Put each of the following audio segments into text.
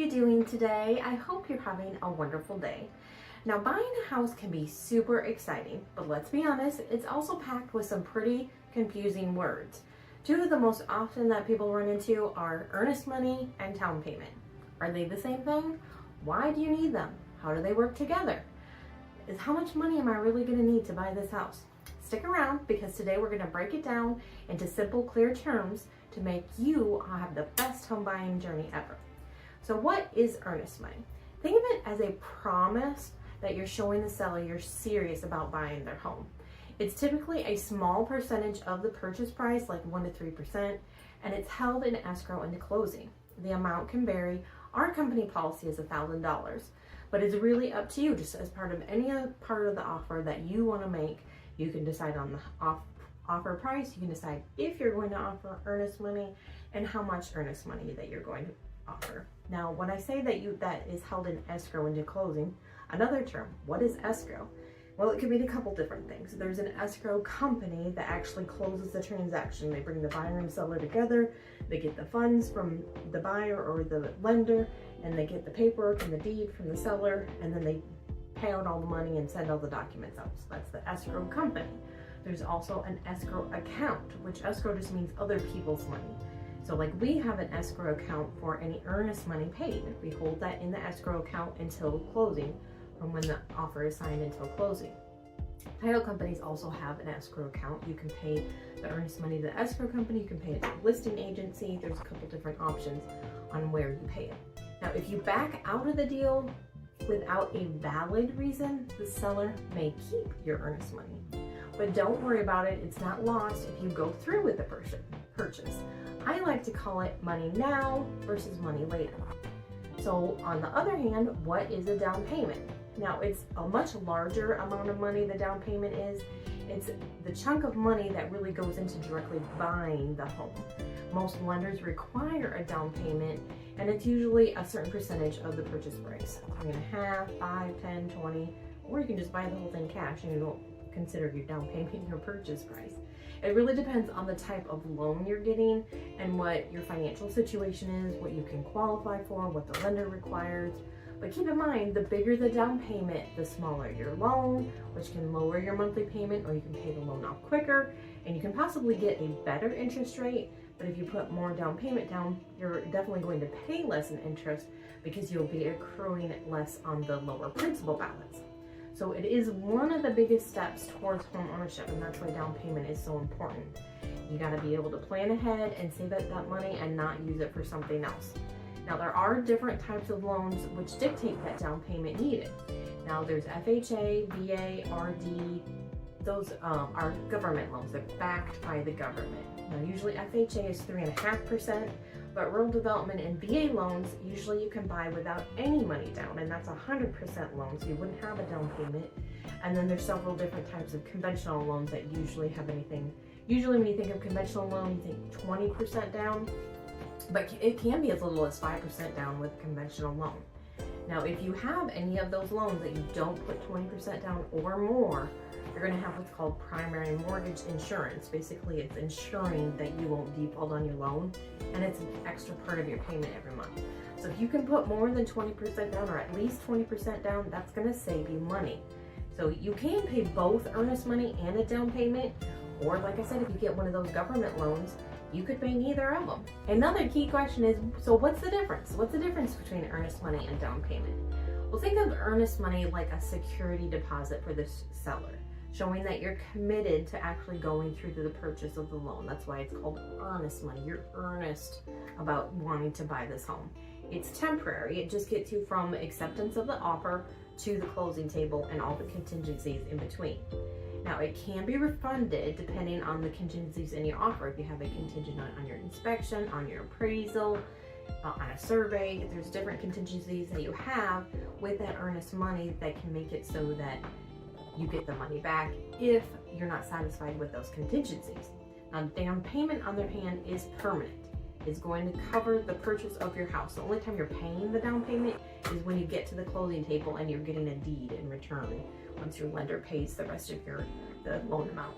you doing today? I hope you're having a wonderful day. Now, buying a house can be super exciting, but let's be honest, it's also packed with some pretty confusing words. Two of the most often that people run into are earnest money and down payment. Are they the same thing? Why do you need them? How do they work together? How much money am I really going to need to buy this house? Stick around, because today we're going to break it down into simple, clear terms to make you have the best home buying journey ever. So what is earnest money? Think of it as a promise that you're showing the seller you're serious about buying their home. It's typically a small percentage of the purchase price, like 1 to 3%, and it's held in escrow into closing. The amount can vary. Our company policy is $1,000, but it's really up to you. Just as part of any part of the offer that you want to make, you can decide on the offer price. You can decide if you're going to offer earnest money and how much earnest money that you're going to offer. Now, when I say that is held in escrow into closing, another term, what is escrow? Well, it could mean a couple different things. There's an escrow company that actually closes the transaction. They bring the buyer and seller together, they get the funds from the buyer or the lender, and they get the paperwork and the deed from the seller, and then they pay out all the money and send all the documents out. So that's the escrow company. There's also an escrow account, which escrow just means other people's money. So like we have an escrow account for any earnest money paid. We hold that in the escrow account until closing, from when the offer is signed until closing. Title companies also have an escrow account. You can pay the earnest money to the escrow company, you can pay it to the listing agency. There's a couple different options on where you pay it. Now, if you back out of the deal without a valid reason, the seller may keep your earnest money. But don't worry about it, it's not lost if you go through with the purchase. I like to call it money now versus money later. So on the other hand, what is a down payment? Now, it's a much larger amount of money the down payment is. It's the chunk of money that really goes into directly buying the home. Most lenders require a down payment, and it's usually a certain percentage of the purchase price. 3.5%, 5%, 10%, 20%, or you can just buy the whole thing cash and you don't consider your down payment your purchase price. It really depends on the type of loan you're getting and what your financial situation is, what you can qualify for, what the lender requires. But keep in mind, the bigger the down payment, the smaller your loan, which can lower your monthly payment, or you can pay the loan off quicker, and you can possibly get a better interest rate. But if you put more down payment down, you're definitely going to pay less in interest because you'll be accruing less on the lower principal balance. So it is one of the biggest steps towards home ownership, and that's why down payment is so important. You got to be able to plan ahead and save that money and not use it for something else. Now, there are different types of loans which dictate that down payment needed. Now, there's FHA, VA, RD. Those are government loans. They're backed by the government. Now, usually FHA is 3.5%, but rural development and VA loans, usually you can buy without any money down, and that's 100% loan, so you wouldn't have a down payment. And then there's several different types of conventional loans that usually have anything. Usually when you think of conventional loan, you think 20% down, but it can be as little as 5% down with a conventional loan. Now, if you have any of those loans that you don't put 20% down or more, you're going to have what's called primary mortgage insurance. Basically, it's ensuring that you won't default on your loan, and it's an extra part of your payment every month. So if you can put more than 20% down, or at least 20% down, that's going to save you money. So you can pay both earnest money and a down payment, or like I said, if you get one of those government loans, you could pay neither of them. Another key question is, so what's the difference? What's the difference between earnest money and down payment? Well, think of earnest money like a security deposit for the seller, showing that you're committed to actually going through to the purchase of the loan. That's why it's called earnest money. You're earnest about wanting to buy this home. It's temporary. It just gets you from acceptance of the offer to the closing table and all the contingencies in between. Now, it can be refunded depending on the contingencies in your offer. If you have a contingent on your inspection, on your appraisal, on a survey, there's different contingencies that you have with that earnest money that can make it so that you get the money back if you're not satisfied with those contingencies. Now, down payment, on the other hand, is permanent. It's going to cover the purchase of your house. The only time you're paying the down payment is when you get to the closing table and you're getting a deed in return once your lender pays the rest of the loan amount.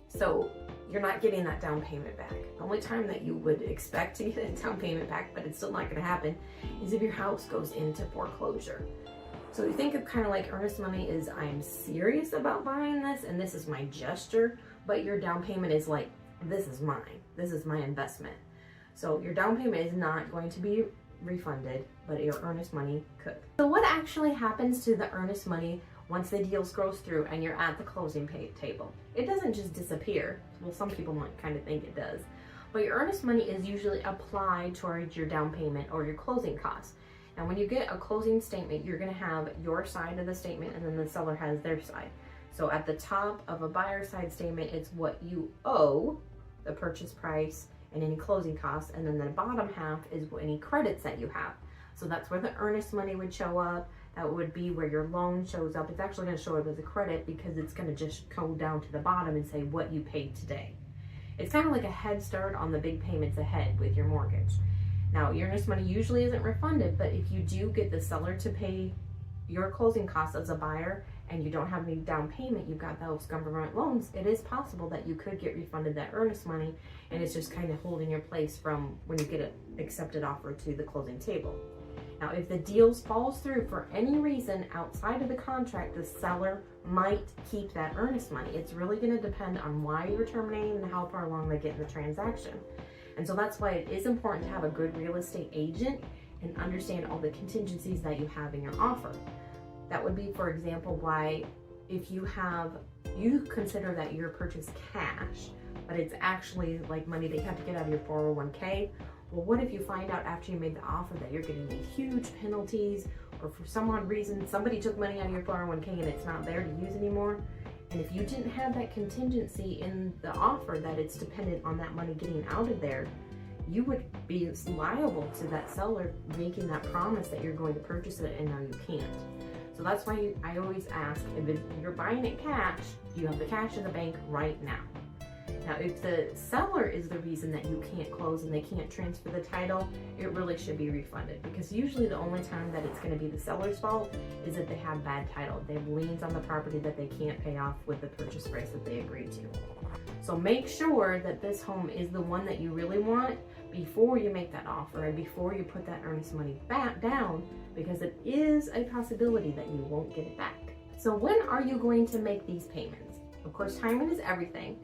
So you're not getting that down payment back. The only time that you would expect to get a down payment back, but it's still not going to happen, is if your house goes into foreclosure. So you think of kind of like earnest money is, I'm serious about buying this and this is my gesture, but your down payment is like, this is mine. This is my investment. So your down payment is not going to be refunded, but your earnest money could. So what actually happens to the earnest money once the deal goes through and you're at the closing table? It doesn't just disappear. Well, some people might kind of think it does, but your earnest money is usually applied towards your down payment or your closing costs. And when you get a closing statement, you're going to have your side of the statement and then the seller has their side. So at the top of a buyer side statement, it's what you owe, the purchase price and any closing costs, and then the bottom half is any credits that you have. So that's where the earnest money would show up. That would be where your loan shows up. It's actually going to show up as a credit because it's going to just go down to the bottom and say what you paid today. It's kind of like a head start on the big payments ahead with your mortgage. Now, your earnest money usually isn't refunded, but if you do get the seller to pay your closing costs as a buyer and you don't have any down payment, you've got those government loans, it is possible that you could get refunded that earnest money, and it's just kind of holding your place from when you get an accepted offer to the closing table. Now, if the deal falls through for any reason outside of the contract, the seller might keep that earnest money. It's really going to depend on why you're terminating and how far along they get in the transaction. And so that's why it is important to have a good real estate agent and understand all the contingencies that you have in your offer. That would be, for example, why if you consider that your purchase cash, but it's actually like money that you have to get out of your 401k. Well, what if you find out after you made the offer that you're getting these huge penalties, or for some odd reason somebody took money out of your 401k and it's not there to use anymore? And if you didn't have that contingency in the offer that it's dependent on that money getting out of there, you would be liable to that seller making that promise that you're going to purchase it and now you can't. So that's why I always ask, if you're buying it cash, do you have the cash in the bank right now? Now, if the seller is the reason that you can't close and they can't transfer the title, it really should be refunded, because usually the only time that it's going to be the seller's fault is if they have bad title. They have liens on the property that they can't pay off with the purchase price that they agreed to. So make sure that this home is the one that you really want before you make that offer and before you put that earnest money back down, because it is a possibility that you won't get it back. So when are you going to make these payments? Of course, timing is everything.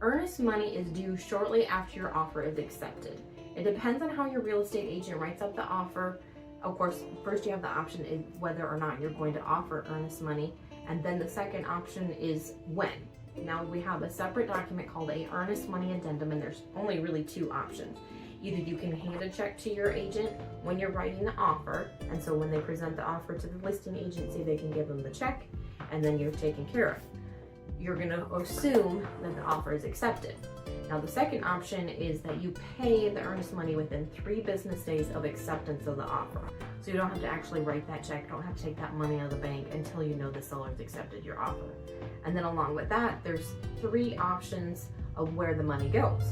Earnest money is due shortly after your offer is accepted. It depends on how your real estate agent writes up the offer. Of course, first you have the option is whether or not you're going to offer earnest money, and then the second option is when. Now we have a separate document called a earnest money addendum, and there's only really two options. Either you can hand a check to your agent when you're writing the offer, and so when they present the offer to the listing agency, they can give them the check, and then you're taken care of. You're going to assume that the offer is accepted. Now, the second option is that you pay the earnest money within 3 business days of acceptance of the offer. So you don't have to actually write that check, don't have to take that money out of the bank until you know the seller's accepted your offer. And then along with that, there's 3 options of where the money goes.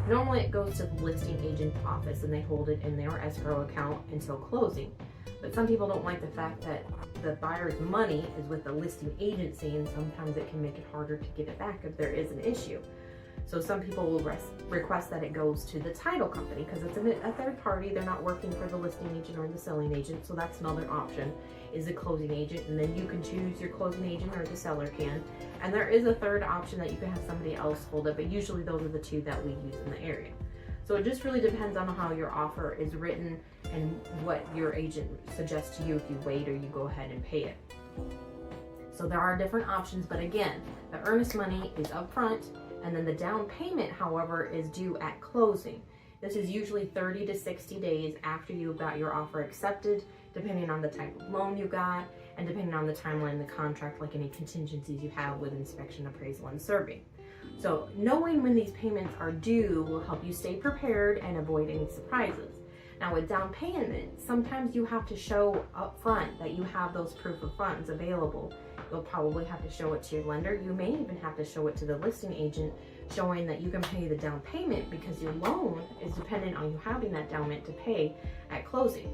Normally it goes to the listing agent's office and they hold it in their escrow account until closing. But some people don't like the fact that the buyer's money is with the listing agency, and sometimes it can make it harder to get it back if there is an issue. So some people will request that it goes to the title company because it's a third party. They're not working for the listing agent or the selling agent. So that's another option, is a closing agent. And then you can choose your closing agent or the seller can. And there is a third option that you can have somebody else hold it, but usually those are the 2 that we use in the area. So it just really depends on how your offer is written and what your agent suggests to you if you wait or you go ahead and pay it. So there are different options, but again, the earnest money is upfront, and then the down payment, however, is due at closing. This is usually 30 to 60 days after you got your offer accepted, depending on the type of loan you got, and depending on the timeline in the contract, like any contingencies you have with inspection, appraisal, and survey. So knowing when these payments are due will help you stay prepared and avoid any surprises. Now with down payment, sometimes you have to show up front that you have those proof of funds available. You'll probably have to show it to your lender. You may even have to show it to the listing agent, showing that you can pay the down payment because your loan is dependent on you having that down payment to pay at closing.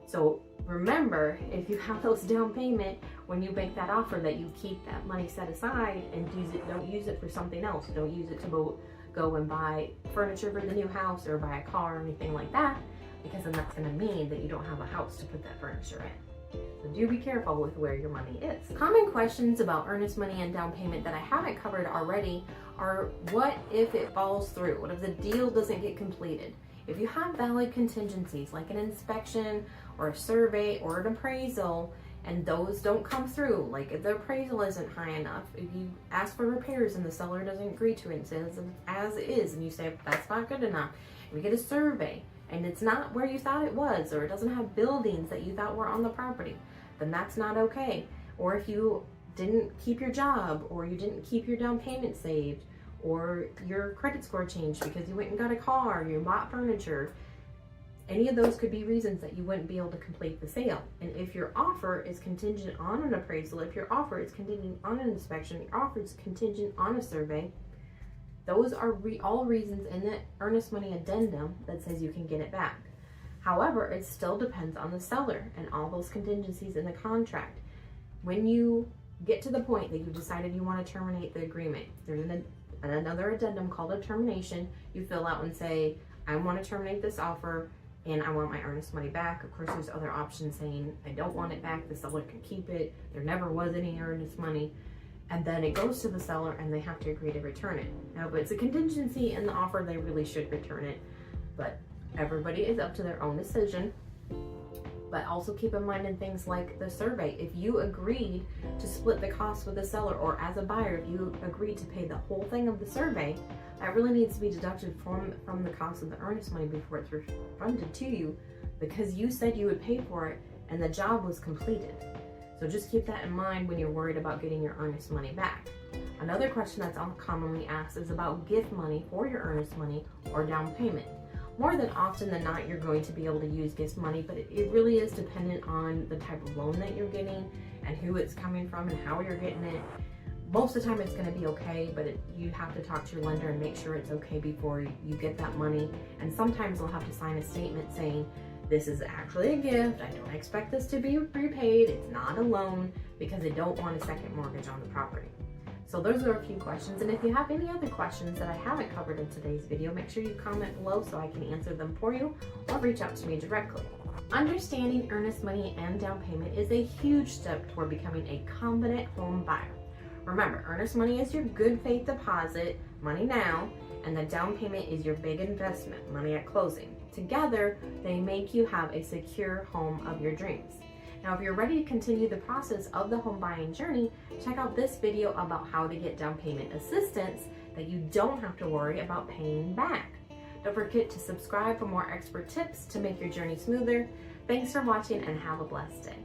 So remember, if you have those down payment, when you make that offer, that you keep that money set aside and don't use it for something else. Don't use it to go and buy furniture for the new house or buy a car or anything like that, because then that's going to mean that you don't have a house to put that furniture in. So do be careful with where your money is. Common questions about earnest money and down payment that I haven't covered already are, what if it falls through? What if the deal doesn't get completed? If you have valid contingencies like an inspection or a survey or an appraisal, and those don't come through, like if the appraisal isn't high enough, if you ask for repairs and the seller doesn't agree to it and says as is, and you say that's not good enough, and we get a survey and it's not where you thought it was, or it doesn't have buildings that you thought were on the property, then that's not okay. Or if you didn't keep your job, or you didn't keep your down payment saved, or your credit score changed because you went and got a car, you bought furniture, any of those could be reasons that you wouldn't be able to complete the sale. And if your offer is contingent on an appraisal, if your offer is contingent on an inspection, your offer is contingent on a survey, those are all reasons in the earnest money addendum that says you can get it back. However, it still depends on the seller and all those contingencies in the contract. When you get to the point that you've decided you want to terminate the agreement, there's another addendum called a termination. You fill out and say, I want to terminate this offer and I want my earnest money back. Of course, there's other options saying I don't want it back, the seller can keep it, there never was any earnest money. And then it goes to the seller and they have to agree to return it. Now, if it's a contingency in the offer, they really should return it. But everybody is up to their own decision. But also keep in mind in things like the survey, if you agreed to split the cost with the seller, or as a buyer, if you agreed to pay the whole thing of the survey, that really needs to be deducted from the cost of the earnest money before it's refunded to you, because you said you would pay for it and the job was completed. So just keep that in mind when you're worried about getting your earnest money back. Another question that's commonly asked is about gift money for your earnest money or down payment. More than often than not, you're going to be able to use gift money, but it really is dependent on the type of loan that you're getting and who it's coming from and how you're getting it. Most of the time it's going to be okay, but you have to talk to your lender and make sure it's okay before you get that money. And sometimes they'll have to sign a statement saying, this is actually a gift, I don't expect this to be repaid, it's not a loan, because they don't want a second mortgage on the property. So those are a few questions, and if you have any other questions that I haven't covered in today's video, make sure you comment below so I can answer them for you, or reach out to me directly. Understanding earnest money and down payment is a huge step toward becoming a confident home buyer. Remember, earnest money is your good faith deposit, money now, and the down payment is your big investment, money at closing. Together, they make you have a secure home of your dreams. Now, if you're ready to continue the process of the home buying journey, check out this video about how to get down payment assistance that you don't have to worry about paying back. Don't forget to subscribe for more expert tips to make your journey smoother. Thanks for watching and have a blessed day.